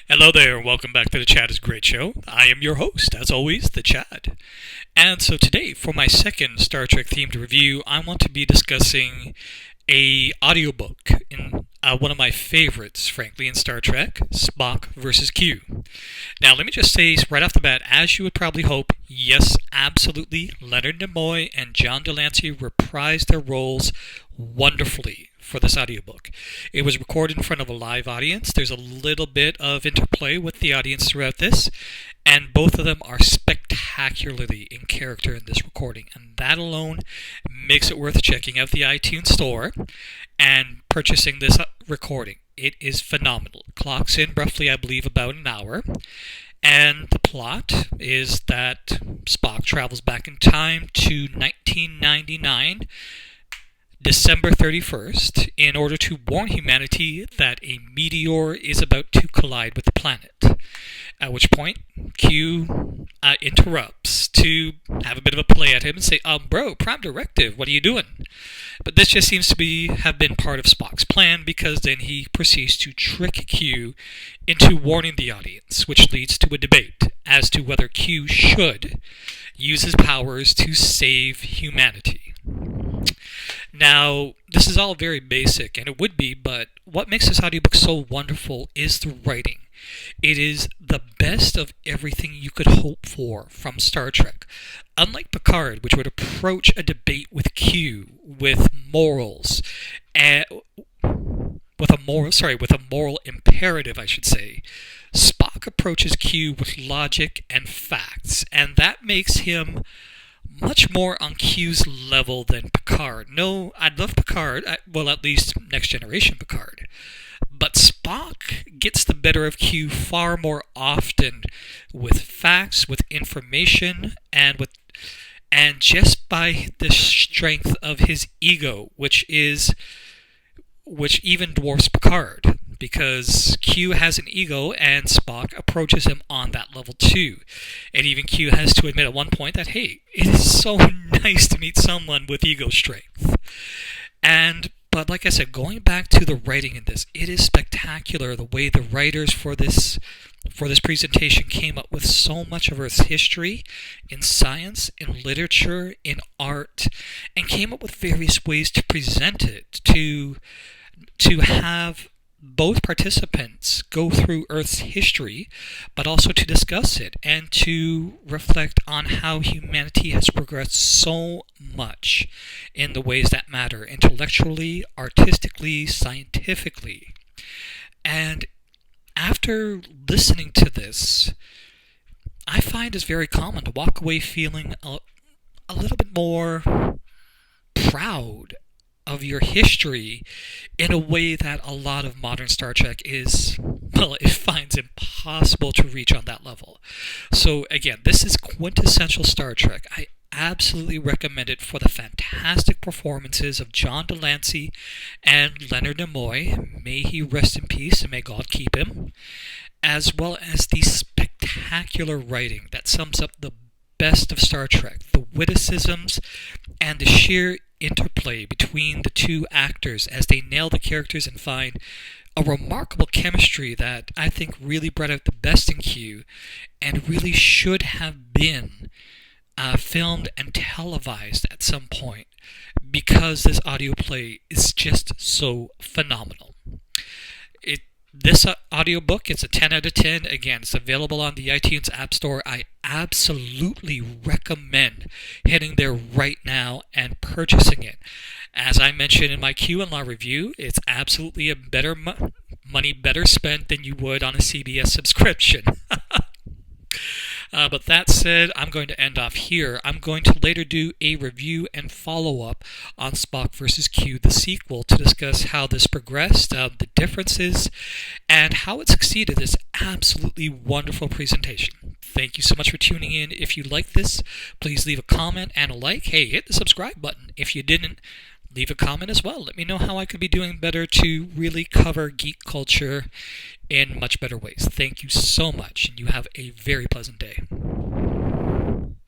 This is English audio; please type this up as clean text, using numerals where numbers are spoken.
Hello there, and welcome back to the Chad is Great Show. I am your host, as always, the Chad. And so today, for my second Star Trek themed review, I want to be discussing a audiobook in one of my favorites, frankly, in Star Trek, Spock versus Q. Now, let me just say right off the bat, as you would probably hope, yes, absolutely, Leonard Nimoy and John Delancey reprised their roles wonderfully for this audiobook. It was recorded in front of a live audience. There's a little bit of interplay with the audience throughout this, and both of them are spectacularly in character in this recording, and that alone makes it worth checking out the iTunes store and purchasing this recording. It is phenomenal. Clocks in roughly, I believe, about an hour. And the plot is that Spock travels back in time to 1999, December 31st, in order to warn humanity that a meteor is about to collide with the planet. At which point, Q interrupts to have a bit of a play at him and say, bro, Prime Directive, what are you doing? But this just seems to have been part of Spock's plan, because then he proceeds to trick Q into warning the audience, which leads to a debate as to whether Q should use his powers to save humanity. Now, this is all very basic, and it would be, but what makes this audiobook so wonderful is the writing. It is the best of everything you could hope for from Star Trek. Unlike Picard, which would approach a debate with Q with morals, and with a moral imperative, I should say, Spock approaches Q with logic and facts, and that makes him much more on Q's level than Picard. No, I love Picard, well, at least Next Generation Picard. But Spock gets the better of Q far more often with facts, with information, and just by the strength of his ego, which even dwarfs Picard, because Q has an ego and Spock approaches him on that level too. And even Q has to admit at one point that, hey, it is so nice to meet someone with ego strength. But like I said, going back to the writing in this, it is spectacular the way the writers for this presentation came up with so much of Earth's history in science, in literature, in art, and came up with various ways to present it, to have both participants go through Earth's history, but also to discuss it and to reflect on how humanity has progressed so much in the ways that matter, intellectually, artistically, scientifically. And after listening to this, I find it's very common to walk away feeling a little bit more proud of your history in a way that a lot of modern Star Trek it finds impossible to reach on that level. So again, this is quintessential Star Trek. I absolutely recommend it for the fantastic performances of John Delancey and Leonard Nimoy. May he rest in peace and may God keep him. As well as the spectacular writing that sums up the best of Star Trek, the witticisms and the sheer interplay between the two actors as they nail the characters and find a remarkable chemistry that I think really brought out the best in Q and really should have been filmed and televised at some point, because this audio play is just so phenomenal. This audiobook, it's a 10 out of 10. Again, it's available on the iTunes App Store. I absolutely recommend heading there right now and purchasing it. As I mentioned in my Q&A review, it's absolutely a better money better spent than you would on a CBS subscription. But that said, I'm going to end off here. I'm going to later do a review and follow-up on Spock vs. Q, the sequel, to discuss how this progressed, the differences, and how it succeeded this absolutely wonderful presentation. Thank you so much for tuning in. If you like this, please leave a comment and a like. Hey, hit the subscribe button. If you didn't, leave a comment as well. Let me know how I could be doing better to really cover geek culture in much better ways. Thank you so much, and you have a very pleasant day.